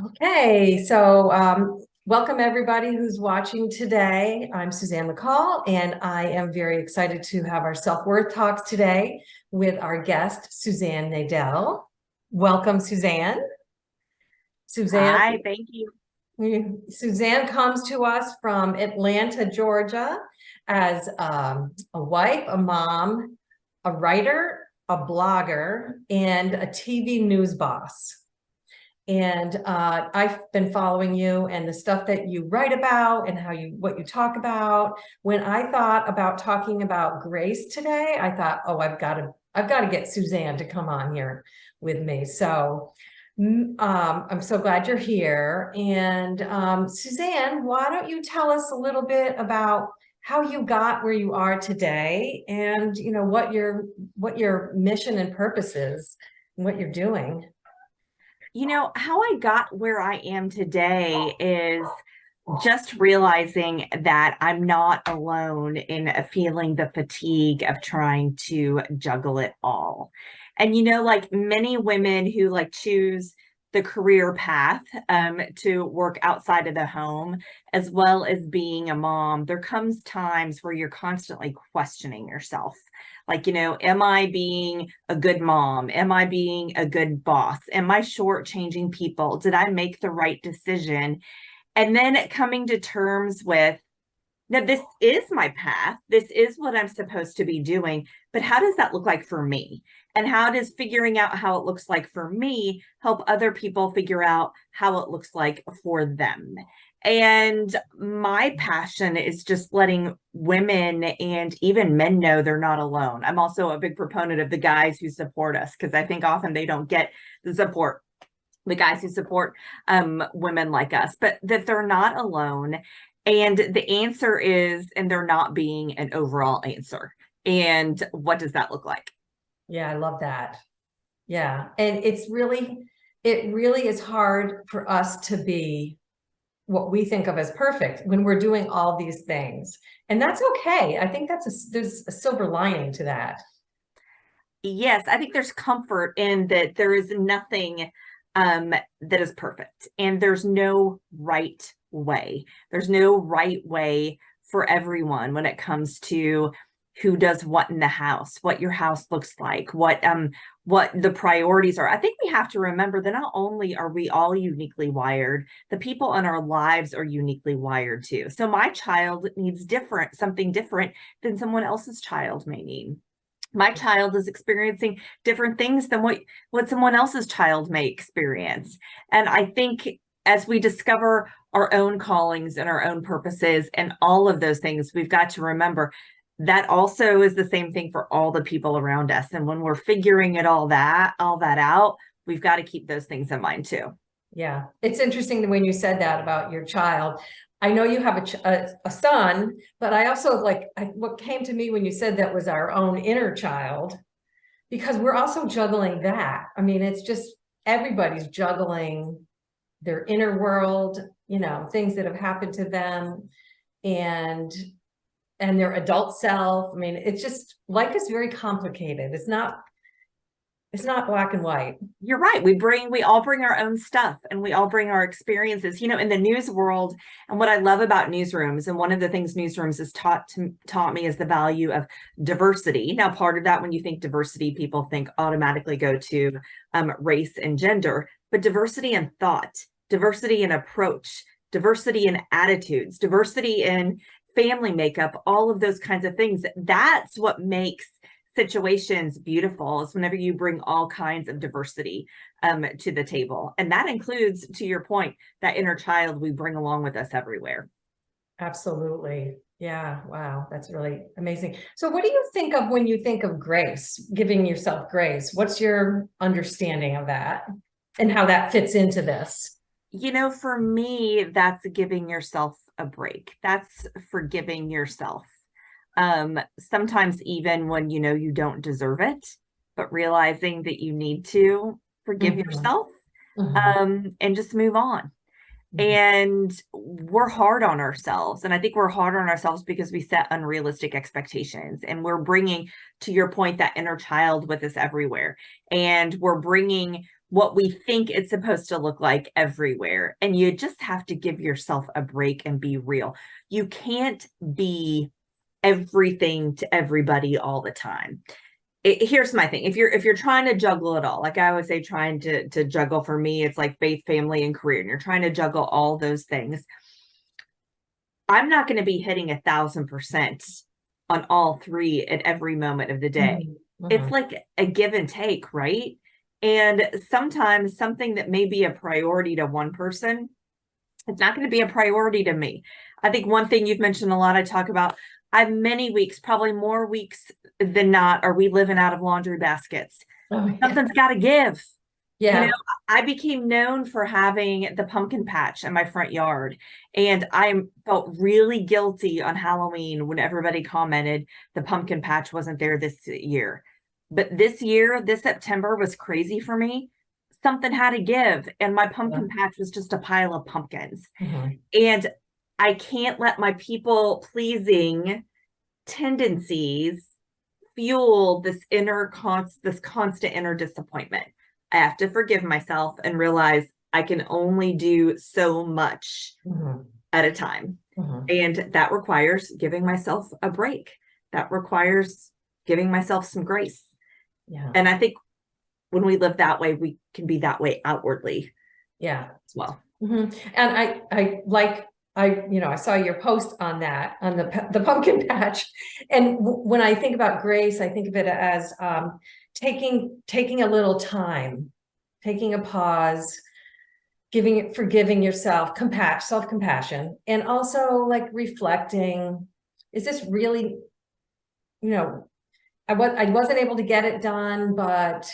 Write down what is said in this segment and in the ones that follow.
Okay, so welcome everybody who's watching today. I'm Suzanne Nadell, and I am very excited to have our self-worth talks today with our guest, Suzanne Nadell. Welcome, Suzanne. Suzanne, Hi, thank you. Suzanne comes to us from Atlanta, Georgia, as a wife, a mom, a writer, a blogger, and a TV news boss. And I've been following you and the stuff that you write about and what you talk about. When I thought about talking about grace today, I thought, oh, I've got to get Suzanne to come on here with me. So I'm so glad you're here. And Suzanne, why don't you tell us a little bit about how you got where you are today, and what your mission and purpose is and what you're doing. How I got where I am today is just realizing that I'm not alone in feeling the fatigue of trying to juggle it all. And like many women who choose the career path to work outside of the home, as well as being a mom, there comes times where you're constantly questioning yourself. Am I being a good mom? Am I being a good boss? Am I shortchanging people? Did I make the right decision? And then coming to terms with, now this is my path. This is what I'm supposed to be doing. But how does that look like for me? And how does figuring out how it looks like for me help other people figure out how it looks like for them? And my passion is just letting women and even men know they're not alone. I'm also a big proponent of the guys who support us, because I think often they don't get the support, the guys who support women like us, but that they're not alone. And the answer is, and they're not being an overall answer. And what does that look like? Yeah, I love that. Yeah. And it really is hard for us to be what we think of as perfect when we're doing all these things. And that's okay. I think there's a silver lining to that. Yes, I think there's comfort in that there is nothing that is perfect, and there's no right way. There's no right way for everyone when it comes to who does what in the house, what your house looks like, what the priorities are. I think we have to remember that not only are we all uniquely wired, the people in our lives are uniquely wired too. So my child needs something different than someone else's child may need. My child is experiencing different things than what someone else's child may experience. And I think as we discover our own callings and our own purposes and all of those things, we've got to remember that also is the same thing for all the people around us. And when we're figuring all that out, we've got to keep those things in mind too. Yeah. It's interesting when you said that about your child. I know you have a son, but I also what came to me when you said that was our own inner child, because we're also juggling that. I mean, it's just everybody's juggling their inner world, things that have happened to them, and their adult self. I mean, it's just, life is very complicated. It's not black and white. You're right. We all bring our own stuff, and we all bring our experiences, in the news world. And what I love about newsrooms, and one of the things newsrooms has taught me, is the value of diversity. Now, part of that, when you think diversity, people think automatically go to race and gender, but diversity in thought, diversity in approach, diversity in attitudes, diversity in family makeup, all of those kinds of things. That's what makes situations beautiful, is whenever you bring all kinds of diversity to the table. And that includes, to your point, that inner child we bring along with us everywhere. Absolutely. Yeah. Wow. That's really amazing. So what do you think of when you think of grace, giving yourself grace? What's your understanding of that and how that fits into this? For me, that's giving yourself a break. That's forgiving yourself. Sometimes even when you don't deserve it, but realizing that you need to forgive Mhm. yourself Mhm. and just move on. Mhm. And we're hard on ourselves. And I think we're hard on ourselves because we set unrealistic expectations, and we're bringing, to your point, that inner child with us everywhere. And we're bringing what we think it's supposed to look like everywhere. And you just have to give yourself a break and be real. You can't be everything to everybody all the time. Here's my thing. If you're trying to juggle it all, like I would say, trying to juggle, for me, it's like faith, family, and career, and you're trying to juggle all those things. I'm not going to be hitting 1,000% on all three at every moment of the day. Mhm. It's like a give and take, right? And sometimes something that may be a priority to one person, it's not going to be a priority to me. I think one thing you've mentioned a lot, I talk about, I have many weeks, probably more weeks than not, are we living out of laundry baskets. Oh, yeah. Something's got to give. Yeah. You know, I became known for having the pumpkin patch in my front yard, and I felt really guilty on Halloween when everybody commented the pumpkin patch wasn't there this year. But this year, this September was crazy for me. Something had to give, and my pumpkin patch was just a pile of pumpkins. Mhm. And I can't let my people pleasing tendencies fuel this constant inner disappointment. I have to forgive myself and realize I can only do so much Mhm. at a time. Mhm. And that requires giving myself a break. That requires giving myself some grace. Yeah. And I think when we live that way, we can be that way outwardly Yeah. as well. Mhm. And I saw your post on that, on the pumpkin patch. And when I think about grace, I think of it as taking a little time, taking a pause, forgiving yourself, self-compassion, and also like reflecting, is this really, I wasn't able to get it done, but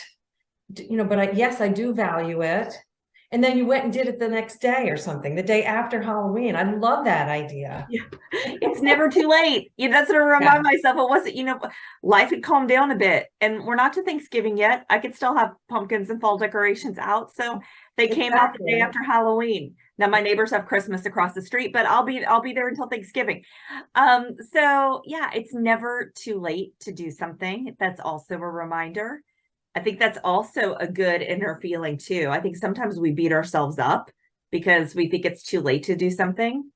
yes, I do value it. And then you went and did it the next day or something, the day after Halloween. I love that idea. Yeah. It's never too late. That's what I remind myself. It wasn't, life had calmed down a bit, and we're not to Thanksgiving yet. I could still have pumpkins and fall decorations out. So they came out the day after Halloween. Now my neighbors have Christmas across the street, but I'll be there until Thanksgiving. So yeah, it's never too late to do something. That's also a reminder. I think that's also a good inner feeling too. I think sometimes we beat ourselves up because we think it's too late to do something.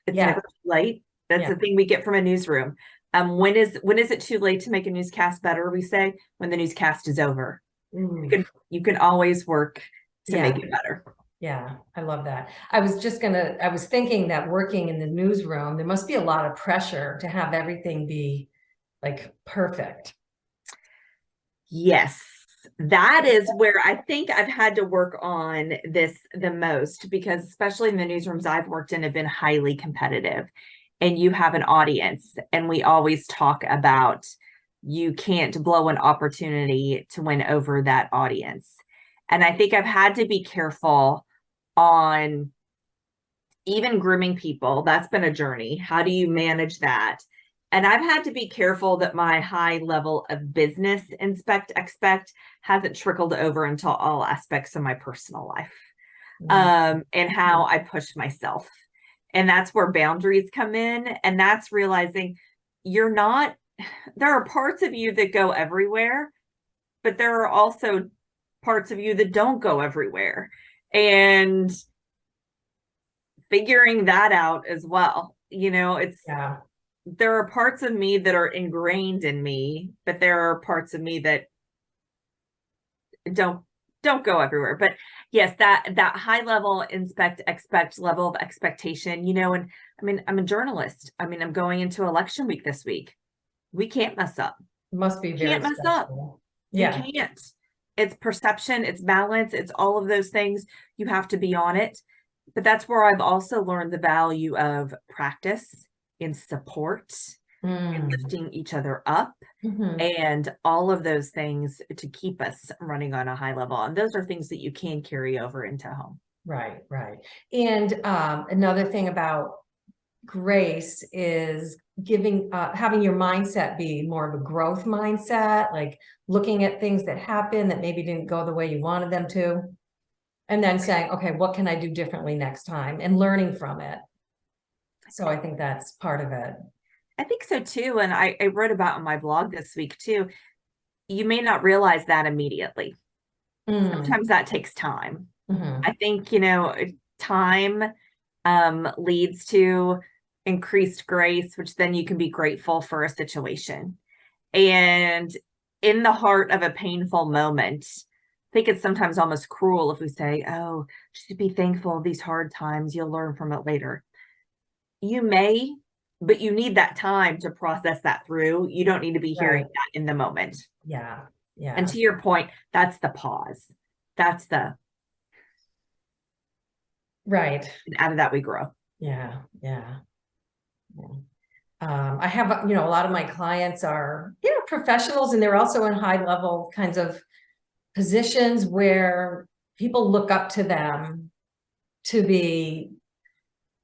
It's never too late. That's the thing we get from a newsroom. When is it too late to make a newscast better? We say when the newscast is over. You can always work to make it better. Yeah, I love that. I was thinking that working in the newsroom, there must be a lot of pressure to have everything be like perfect. Yes, that is where I think I've had to work on this the most, because especially in the newsrooms I've worked in have been highly competitive, and you have an audience, and we always talk about you can't blow an opportunity to win over that audience. And I think I've had to be careful on even grooming people. That's been a journey. How do you manage that? And I've had to be careful that my high level of business expect hasn't trickled over into all aspects of my personal life, and how I push myself. And that's where boundaries come in. And that's realizing there are parts of you that go everywhere, but there are also parts of you that don't go everywhere. And figuring that out as well. There are parts of me that are ingrained in me, but there are parts of me that don't go everywhere. But yes, that high level expect level of expectation, and I mean, I'm a journalist. I mean, I'm going into election week this week. We can't mess up. It must be very Can't mess up. You can't. It's perception, it's balance, it's all of those things. You have to be on it. But that's where I've also learned the value of practice and support and lifting each other up, and all of those things to keep us running on a high level. And those are things that you can carry over into home. Right. And another thing about grace is having your mindset be more of a growth mindset, like looking at things that happen that maybe didn't go the way you wanted them to, and then saying, okay, what can I do differently next time, and learning from it. So I think that's part of it. I think so too. And I wrote about in my blog this week too, you may not realize that immediately. Mm, Sometimes that takes time. mhm. I think, time leads to increased grace, which then you can be grateful for a situation. And in the heart of a painful moment, I think it's sometimes almost cruel if we say, oh, just be thankful of these hard times, you'll learn from it later. You may, but you need that time to process that through. You don't need to be hearing Right. that in the moment. Yeah. And Yeah. to your point, that's the pause. That's the, Right. and out of that we grow. Yeah. Yeah. Yeah. I have, a lot of my clients are, professionals, and they're also in high level kinds of positions where people look up to them to be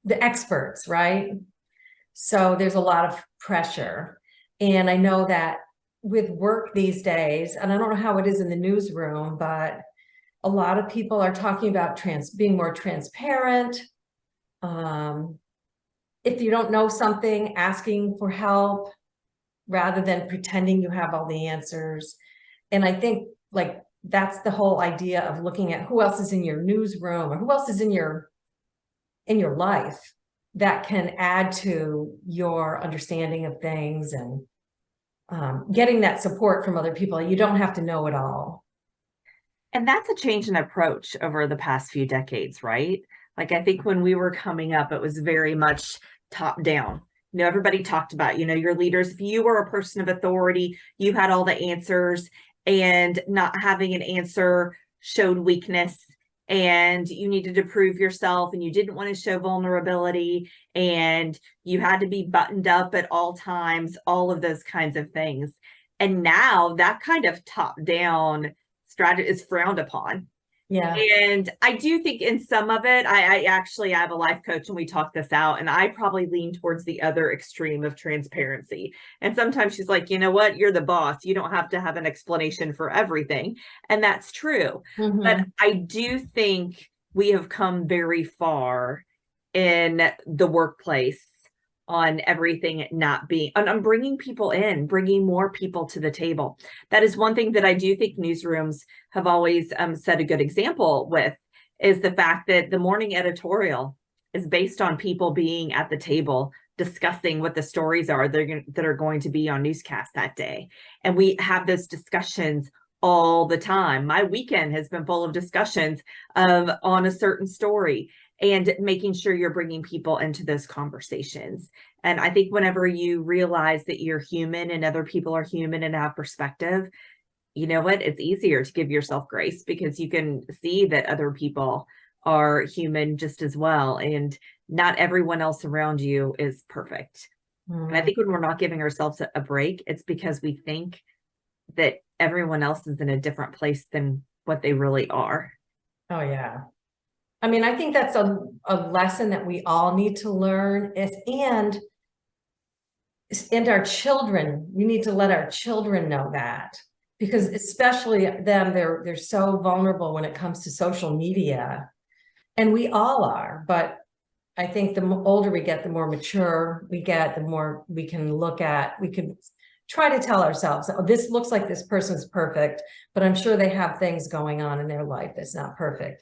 the experts, right? So there's a lot of pressure. And I know that with work these days, and I don't know how it is in the newsroom, but a lot of people are talking about being more transparent. Um, if you don't know something, asking for help rather than pretending you have all the answers. And I think like that's the whole idea of looking at who else is in your newsroom or who else is in your life that can add to your understanding of things, and getting that support from other people. You don't have to know it all. And that's a change in approach over the past few decades, right? Like, I think when we were coming up, it was very much top down. Everybody talked about, your leaders. If you were a person of authority, you had all the answers, and not having an answer showed weakness, and you needed to prove yourself, and you didn't want to show vulnerability, and you had to be buttoned up at all times, all of those kinds of things. And now that kind of top down strategy is frowned upon. Yeah. And I do think in some of it, I actually have a life coach and we talk this out, and I probably lean towards the other extreme of transparency. And sometimes she's like, you know what, you're the boss. You don't have to have an explanation for everything. And that's true. But Mm-hmm. I do think we have come very far in the workplace on everything not being, on bringing people in, bringing more people to the table. That is one thing that I do think newsrooms have always set a good example with, is the fact that the morning editorial is based on people being at the table discussing what the stories are that are going to be on newscast that day. And we have those discussions all the time. My weekend has been full of discussions on a certain story, and making sure you're bringing people into those conversations. And I think whenever you realize that you're human and other people are human and have perspective, you know what, it's easier to give yourself grace because you can see that other people are human just as well. And not everyone else around you is perfect. And I Mm-hmm. think when we're not giving ourselves a break, it's because we think that everyone else is in a different place than what they really are. Oh, yeah. I mean, I think that's a lesson that we all need to learn and our children, we need to let our children know that, because especially them, they're so vulnerable when it comes to social media, and we all are. But I think the older we get, the more mature we get, the more we can we can try to tell ourselves, oh, this looks like this person's perfect, but I'm sure they have things going on in their life that's not perfect.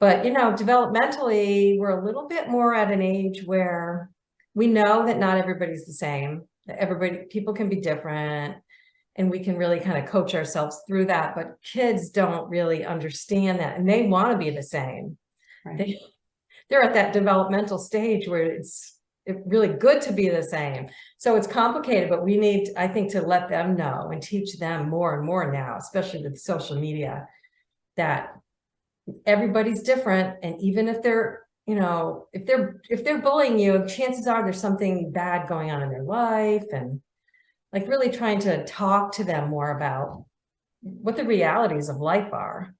But, developmentally, we're a little bit more at an age where we know that not everybody's the same. People can be different, and we can really kind of coach ourselves through that. But kids don't really understand that, and they want to be the same. Right. They're at that developmental stage where it's really good to be the same. So it's complicated, but we need, I think, to let them know and teach them more and more now, especially with social media, that everybody's different. And even if they're, if they're bullying you, chances are there's something bad going on in their life, and like really trying to talk to them more about what the realities of life are.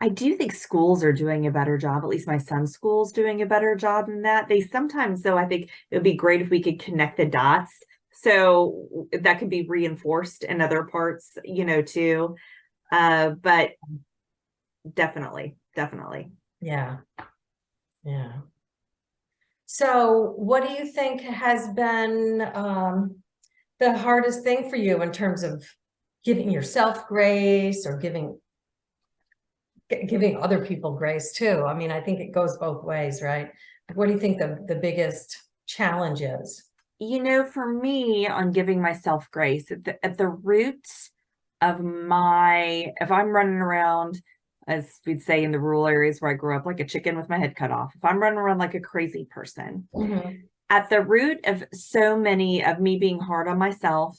I do think schools are doing a better job. At least my son's school's doing a better job than that. They sometimes, though, I think it would be great if we could connect the dots. So that could be reinforced in other parts, too. But definitely, definitely. Yeah. Yeah. So what do you think has been the hardest thing for you in terms of giving yourself grace or giving giving other people grace too. I mean, I think it goes both ways, right? What do you think the biggest challenge is? You know, for me, on giving myself grace, at the root of if I'm running around, as we'd say in the rural areas where I grew up, like a chicken with my head cut off, if I'm running around like a crazy person, at the root of so many of me being hard on myself,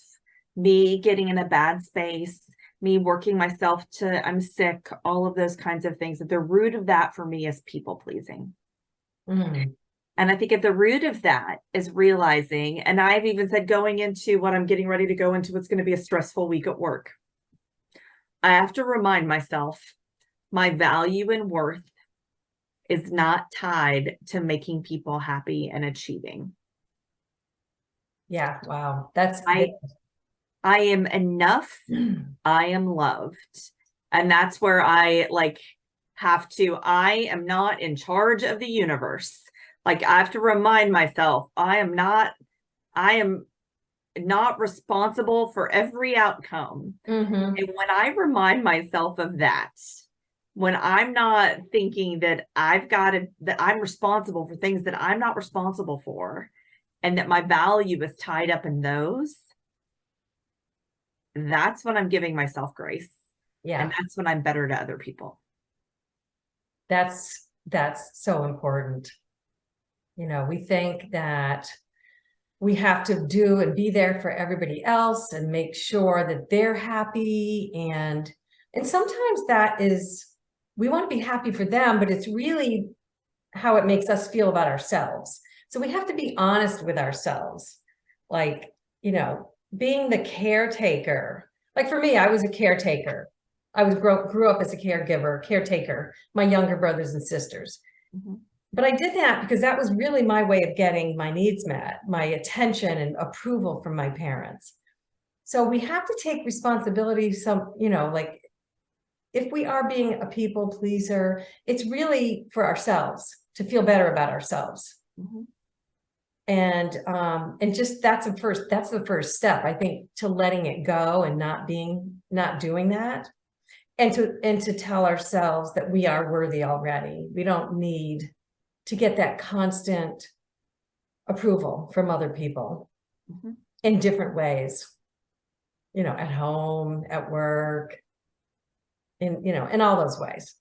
me getting in a bad space, me working myself to I'm sick, all of those kinds of things, at the root of that for me is people pleasing. And I think at the root of that is realizing, and I've even said going into what I'm getting ready to go into, it's going to be a stressful week at work. I have to remind myself my value and worth is not tied to making people happy and achieving. Yeah, wow. That's I am enough. I am loved. And that's where I I am not in charge of the universe. Like I have to remind myself, I am not responsible for every outcome. And when I remind myself of that, when I'm not thinking that that I'm responsible for things that I'm not responsible for, and that my value is tied up in those, that's when I'm giving myself grace. Yeah. And that's when I'm better to other people. That's so important. You know, we think that we have to do and be there for everybody else and make sure that they're happy. And sometimes that is, we want to be happy for them, but it's really how it makes us feel about ourselves. So we have to be honest with ourselves. Like, you know, being the caretaker. Like for me, I was a caretaker. I grew up as a caretaker, my younger brothers and sisters. But I did that because that was really my way of getting my needs met, my attention and approval from my parents. So we have to take responsibility. Like if we are being a people pleaser, it's really for ourselves to feel better about ourselves. And just that's the first step, I think, to letting it go and not doing that. And to tell ourselves that we are worthy already. We don't need to get that constant approval from other people in different ways, you know, at home, at work, in all those ways.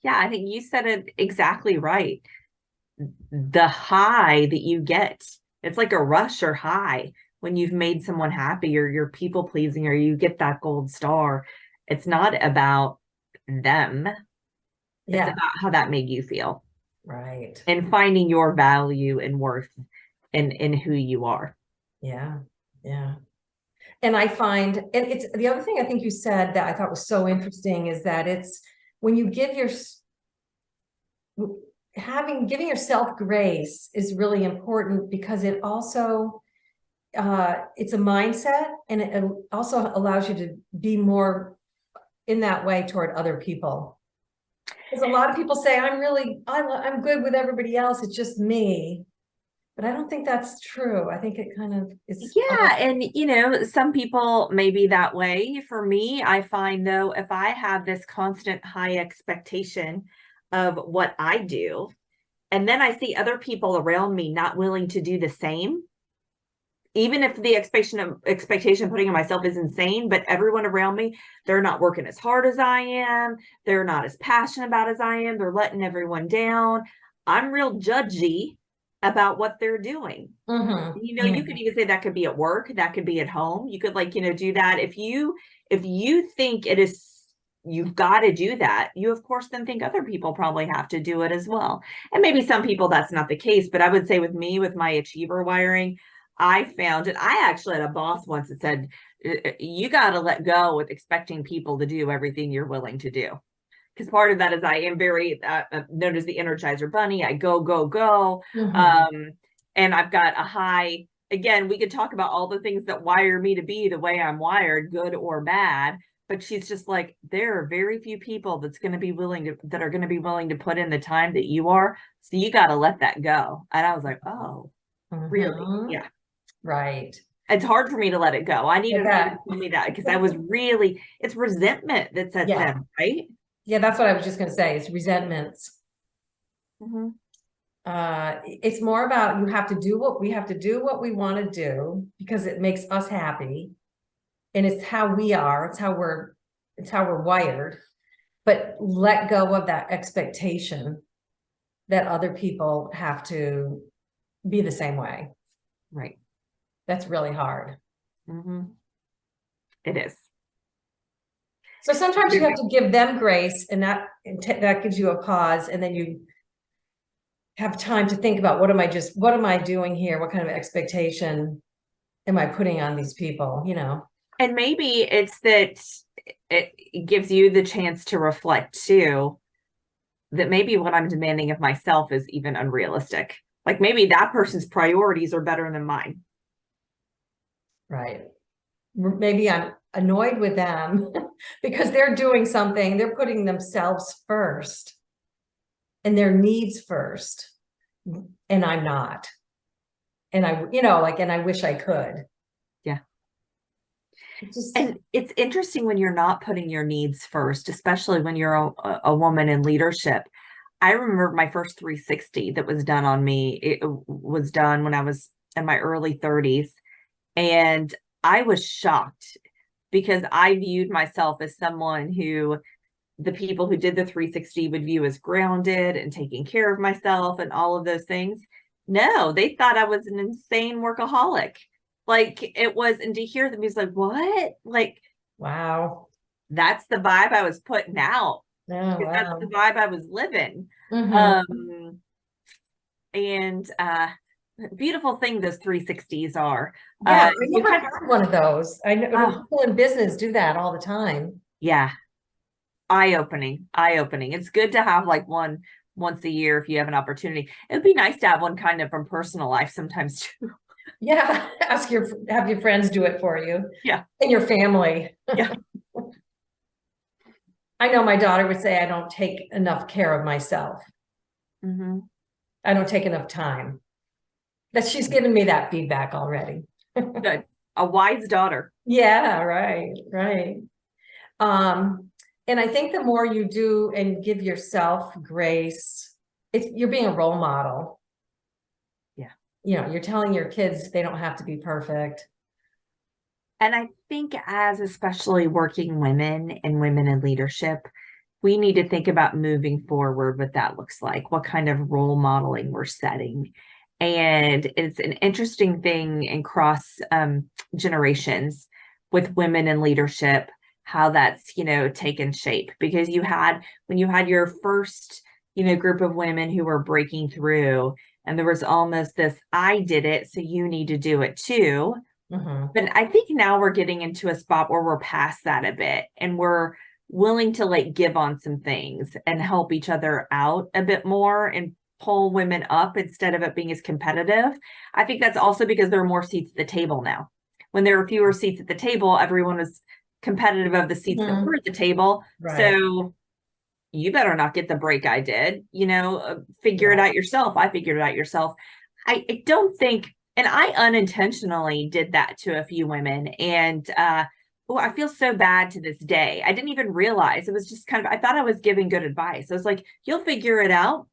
Yeah, I think you said it exactly right. The high that you get, it's like a rush or high when you've made someone happy or you're people pleasing or you get that gold star. It's not about them. It's about how that made you feel. Right. And finding your value and worth in who you are. Yeah. Yeah. And I find, and it's the other thing I think you said that I thought was so interesting is that it's when you giving yourself grace is really important because it also, it's a mindset and it also allows you to be more in that way toward other people. Because a lot of people say, I'm good with everybody else. It's just me. But I don't think that's true. I think it kind of is. Yeah. And, you know, some people may be that way. For me, I find, though, if I have this constant high expectation of what I do, and then I see other people around me not willing to do the same, even if the expectation putting on myself is insane, but everyone around me, they're not working as hard as I am. They're not as passionate about as I am. They're letting everyone down. I'm real judgy about what they're doing. You know, you could even say that could be at work, that could be at home. You could do that. If you think it is, you've got to do that, you of course then think other people probably have to do it as well. And maybe some people that's not the case, but I would say with me, with my achiever wiring, I found it. I actually had a boss once that said, you got to let go with expecting people to do everything you're willing to do. Because part of that is I am very known as the Energizer Bunny. I go, go, go. And I've got a high, again, we could talk about all the things that wire me to be the way I'm wired, good or bad. But she's just like, there are very few people that are going to be willing to put in the time that you are. So you got to let that go. And I was like, oh, really? Yeah. Right. It's hard for me to let it go. I needed her to tell me that because I was really, it's resentment that sets in, right? Yeah, that's what I was just gonna say. It's resentments. Mm-hmm. It's more about you have to do what we have to do what we want to do because it makes us happy. And it's how we are, it's how we're wired. But let go of that expectation that other people have to be the same way. Right. That's really hard. Mm-hmm. It is. So sometimes you have to give them grace, and that gives you a pause, and then you have time to think about what am I doing here? What kind of expectation am I putting on these people, you know? And maybe it's that it gives you the chance to reflect too, that maybe what I'm demanding of myself is even unrealistic. Like maybe that person's priorities are better than mine. Right. Maybe I'm annoyed with them because they're doing something, they're putting themselves first and their needs first, and I'm not. And and I wish I could. Yeah. Just, And it's interesting when you're not putting your needs first, especially when you're a woman in leadership. I remember my first 360 that was done on me. It was done when I was in my early 30s. And I was shocked because I viewed myself as someone who the people who did the 360 would view as grounded and taking care of myself and all of those things. No, they thought I was an insane workaholic. Like it was, and to hear them, he's like, what? Like, wow. that's the vibe I was putting out Oh, because that's the wow. vibe I was living. Mm-hmm. And beautiful thing those 360s are. Yeah, I You never kind had one of those. I know oh people in business do that all the time. yeah, eye opening. It's good to have like one once a year if you have an opportunity. It'd be nice to have one kind of from personal life sometimes too. Yeah, have your friends do it for you. Yeah. And your family. Yeah. I know my daughter would say I don't take enough care of myself. Mm-hmm. I don't take enough time. That she's given me that feedback already. Good. A wise daughter. Yeah, right, right. And I think the more you do and give yourself grace, you're being a role model. Yeah. You're telling your kids they don't have to be perfect. And I think as especially working women and women in leadership, we need to think about moving forward what that looks like, what kind of role modeling we're setting. And it's an interesting thing in cross generations with women in leadership, how that's, taken shape. Because when you had your first, group of women who were breaking through, and there was almost this, I did it, so you need to do it too. Mhm. But I think now we're getting into a spot where we're past that a bit and we're willing to like give on some things and help each other out a bit more and pull women up instead of it being as competitive. I think that's also because there are more seats at the table now. When there were fewer seats at the table, everyone was competitive of the seats that were at the table. Right. So you better not get the break I did, figure it out yourself. I figured it out yourself. I don't think, and I unintentionally did that to a few women. And I feel so bad to this day. I didn't even realize it was just kind of, I thought I was giving good advice. I was like, you'll figure it out.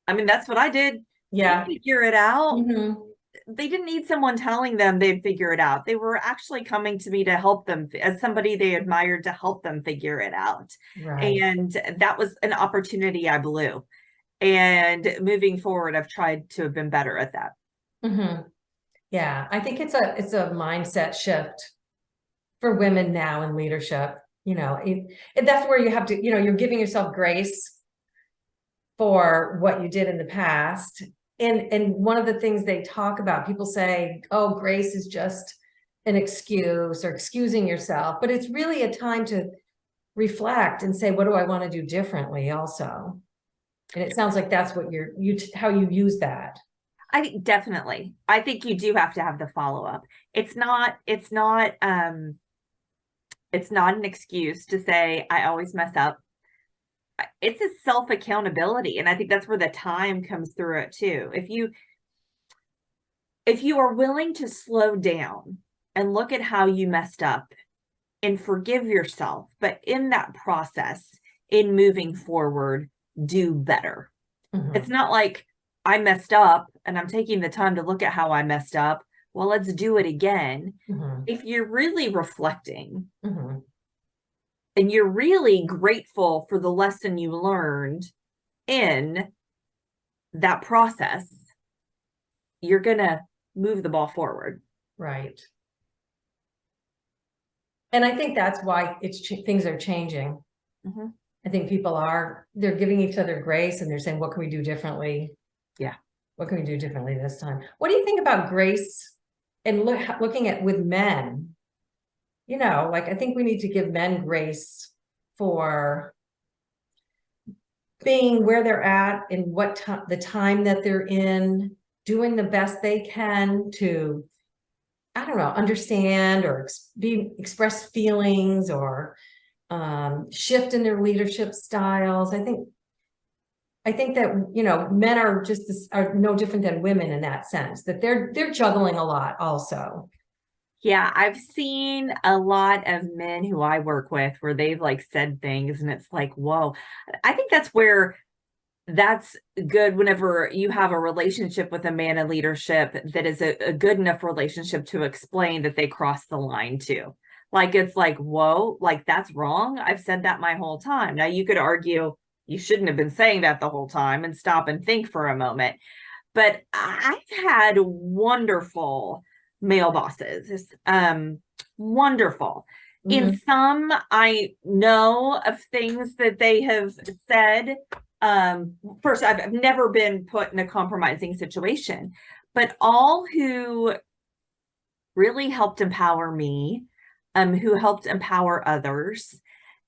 I mean, that's what I did. Yeah. You'll figure it out. Mhm. They didn't need someone telling them they'd figure it out. They were actually coming to me to help them as somebody they admired to help them figure it out. Right. And that was an opportunity I blew. And moving forward, I've tried to have been better at that. Mhm. Yeah, I think it's a mindset shift for women now in leadership. That's where you have to, you're giving yourself grace for what you did in the past. And one of the things they talk about, people say, oh, grace is just an excuse or excusing yourself, but it's really a time to reflect and say, what do I want to do differently also? And it sounds like that's what how you use that. I think definitely. I think you do have to have the follow-up. It's not an excuse to say I always mess up. It's a self-accountability. And I think that's where the time comes through it too. If you are willing to slow down and look at how you messed up and forgive yourself, but in that process, in moving forward do better. Mhm. It's not like I messed up and I'm taking the time to look at how I messed up. Well, let's do it again. Mhm. If you're really reflecting Mhm. and you're really grateful for the lesson you learned in that process, you're going to move the ball forward. Right. And I think that's why things are changing. Mm-hmm. I think they're giving each other grace and they're saying, what can we do differently? Yeah. What can we do differently this time? What do you think about grace and looking at with men? You know, like I think we need to give men grace for being where they're at and the time that they're in, doing the best they can to, I don't know, understand or express feelings or shift in their leadership styles. I think that, you know, men are no different than women in that sense, that they're juggling a lot also. Yeah, I've seen a lot of men who I work with where they've like said things and it's like, whoa. I think that's good whenever you have a relationship with a man in leadership that is a good enough relationship to explain that they crossed the line too. Like it's like, whoa, like that's wrong. I've said that my whole time. Now you could argue you shouldn't have been saying that the whole time and stop and think for a moment. But I've had wonderful male bosses. Wonderful. In Mhm. some, I know of things that they have said. First, I've never been put in a compromising situation, but all who really helped empower me, who helped empower others.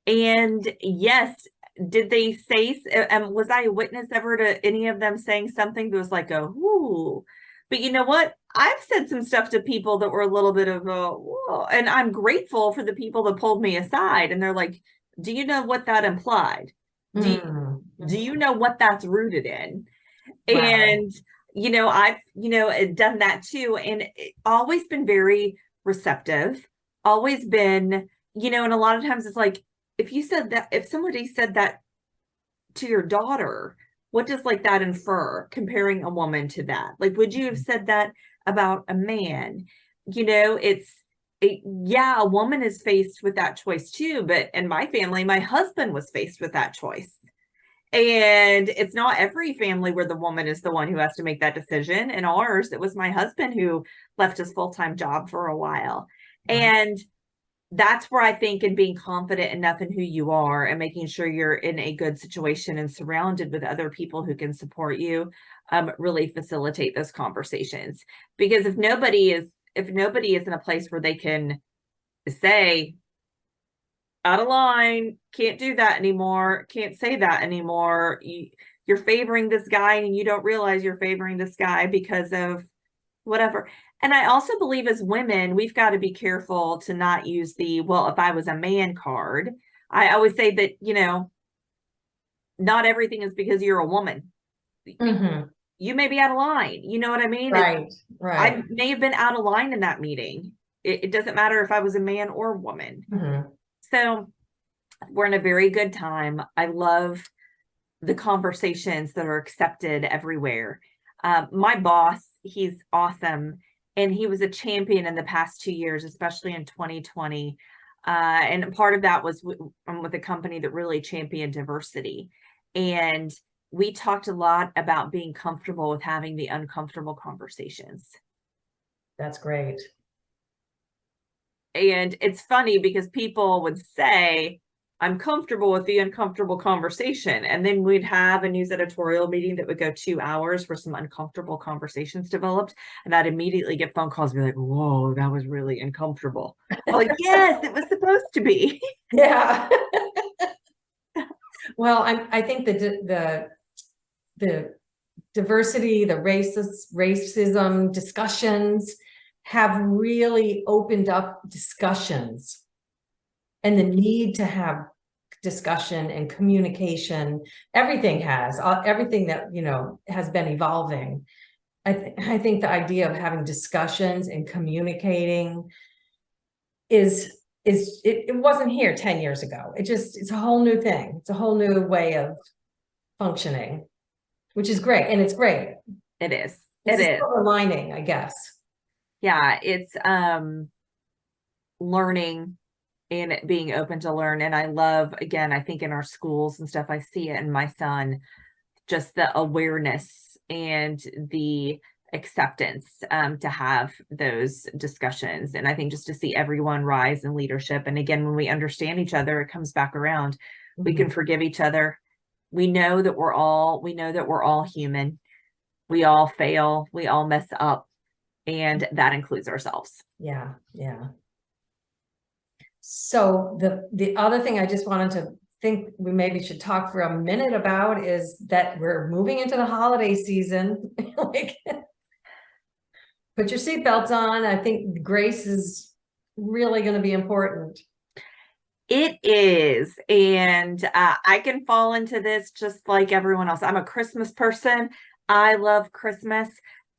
And yes, did they say, was I a witness ever to any of them saying something that was like a, whoo? But you know what? I've said some stuff to people that were a little bit of a, whoa. And I'm grateful for the people that pulled me aside. And they're like, do you know what that implied? Do you know what that's rooted in? Wow. And, I've, done that too. And always been very receptive, always been, and a lot of times it's like, if somebody said that to your daughter, what does like that infer comparing a woman to that? Like, would you have said that about a man? Yeah, a woman is faced with that choice too. But in my family, my husband was faced with that choice. And it's not every family where the woman is the one who has to make that decision. In ours, it was my husband who left his full-time job for a while. Wow. And that's where I think in being confident enough in who you are and making sure you're in a good situation and surrounded with other people who can support you, really facilitate those conversations. Because if nobody is in a place where they can say, out of line, can't do that anymore, can't say that anymore, you're favoring this guy and you don't realize you're favoring this guy because of whatever. And I also believe as women, we've got to be careful to not use the, well, if I was a man card. I always say that, not everything is because you're a woman. Mhm. You may be out of line. You know what I mean? Right. Right. I may have been out of line in that meeting. It doesn't matter if I was a man or woman. Mhm. So we're in a very good time. I love the conversations that are accepted everywhere. My boss, he's awesome. And he was a champion in the past 2 years, especially in 2020. And part of that was with a company that really championed diversity. And we talked a lot about being comfortable with having the uncomfortable conversations. That's great. And it's funny because people would say, I'm comfortable with the uncomfortable conversation. And then we'd have a news editorial meeting that would go 2 hours where some uncomfortable conversations developed. And I'd immediately get phone calls and be like, whoa, that was really uncomfortable. I'm like, yes, it was supposed to be. Yeah. Well, I think the diversity, the racism discussions have really opened up discussions and the need to have discussion and communication. Everything everything that, has been evolving. I think the idea of having discussions and communicating is it wasn't here 10 years ago. It's a whole new thing. It's a whole new way of functioning, which is great. And it's great. It is. It's It a is. silver lining, I guess. Yeah, it's learning and being open to learn. And I love, again, I think in our schools and stuff, I see it in my son, just the awareness and the acceptance to have those discussions. And I think just to see everyone rise in leadership. And again, when we understand each other, it comes back around. We can forgive each other. We know that we're all human. We all fail. We all mess up. And that includes ourselves. Yeah. Yeah. So the other thing I just wanted to think we maybe should talk for a minute about is that we're moving into the holiday season. Like, put your seatbelts on. I think grace is really going to be important. It is. And I can fall into this just like everyone else. I'm a Christmas person. I love Christmas,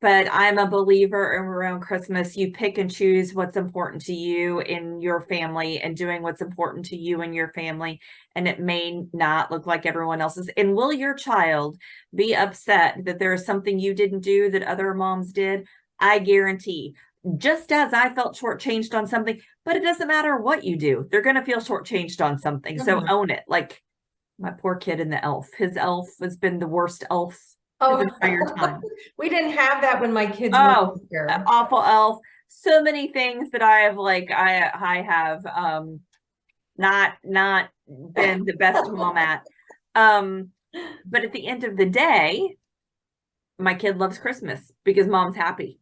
but I'm a believer in around Christmas. You pick and choose what's important to you in your family and doing what's important to you and your family. And it may not look like everyone else's. And will your child be upset that there is something you didn't do that other moms did? I guarantee. Just as I felt shortchanged on something, but it doesn't matter what you do. They're going to feel shortchanged on something. So own it. Like my poor kid in the elf. His elf has been the worst elf his entire time. We didn't have that when my kids were here. Awful elf. So many things that I have I have not been the best mom at. But at the end of the day, my kid loves Christmas because mom's happy.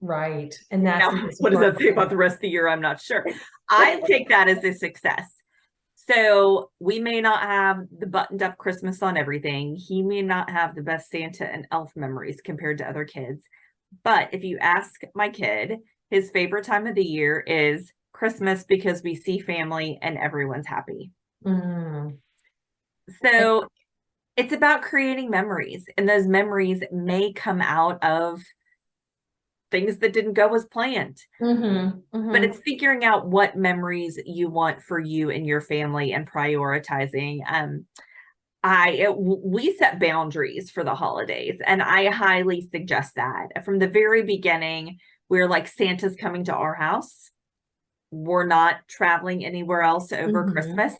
Right. And that's now, what does that say about the rest of the year? I'm not sure. I take that as a success. So we may not have the buttoned up Christmas on everything. He may not have the best Santa and elf memories compared to other kids. But if you ask my kid, his favorite time of the year is Christmas because we see family and everyone's happy. So it's about creating memories, and those memories may come out of things that didn't go as planned. But it's figuring out what memories you want for you and your family and prioritizing. We set boundaries for the holidays, and I highly suggest that. From the very beginning, we're like, Santa's coming to our house. We're not traveling anywhere else over Christmas.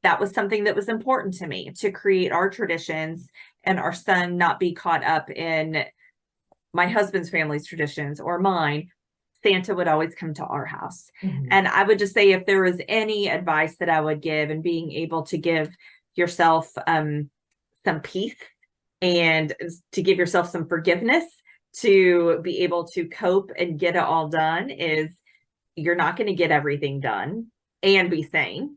That was something that was important to me, to create our traditions and our son not be caught up in my husband's family's traditions or mine. Santa would always come to our house. And I would just say, if there was any advice that I would give, and being able to give yourself some peace and to give yourself some forgiveness to be able to cope and get it all done, is you're not going to get everything done and be sane.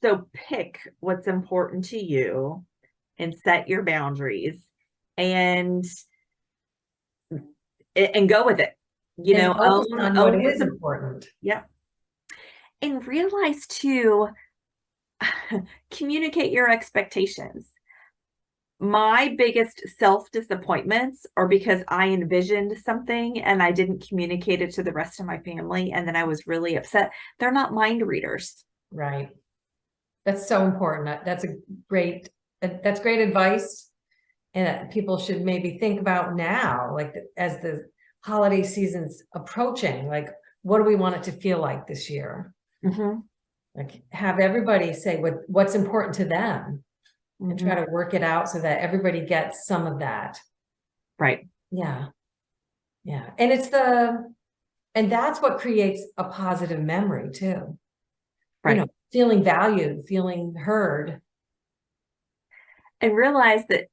So pick what's important to you and set your boundaries and go with it. You know, own what is important. Yeah. And realize too, communicate your expectations. My biggest self-disappointments are because I envisioned something and I didn't communicate it to the rest of my family, and then I was really upset. They're not mind readers. Right. That's so important. That's great advice. And people should maybe think about now, like as the holiday season's approaching, like, what do we want it to feel like this year? Like, have everybody say what's important to them and try to work it out so that everybody gets some of that. Right. Yeah. Yeah. And and that's what creates a positive memory too. Right. You know, feeling valued, feeling heard. And realize that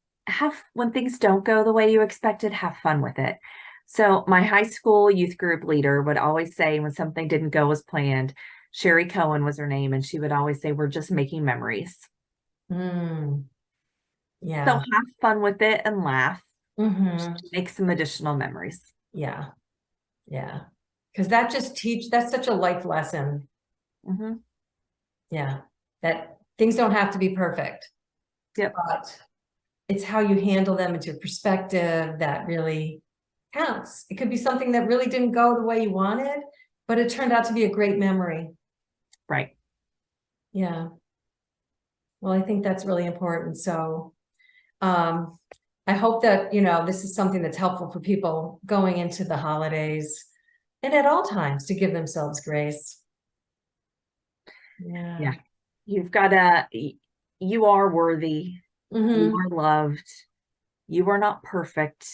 when things don't go the way you expected, have fun with it. So my high school youth group leader would always say, when something didn't go as planned, Sherry Cohen was her name, and she would always say, we're just making memories. Yeah. So have fun with it and laugh. Make some additional memories. Yeah. Yeah. Because that's such a life lesson. Yeah. That things don't have to be perfect. Yep. But it's how you handle them. It's your perspective that really counts. It could be something that really didn't go the way you wanted, but it turned out to be a great memory. Right. Yeah. Well, I think that's really important. So, I hope that, this is something that's helpful for people going into the holidays and at all times to give themselves grace. Yeah. Yeah. You've got to, you are worthy. Mhm. You are loved. You are not perfect.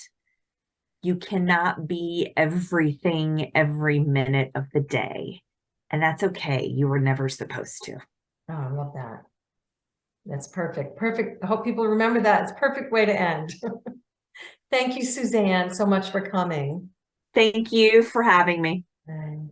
You cannot be everything every minute of the day. And that's okay. You were never supposed to. Oh, I love that. That's perfect. Perfect. I hope people remember that. It's a perfect way to end. Thank you, Suzanne, so much for coming. Thank you for having me. Bye.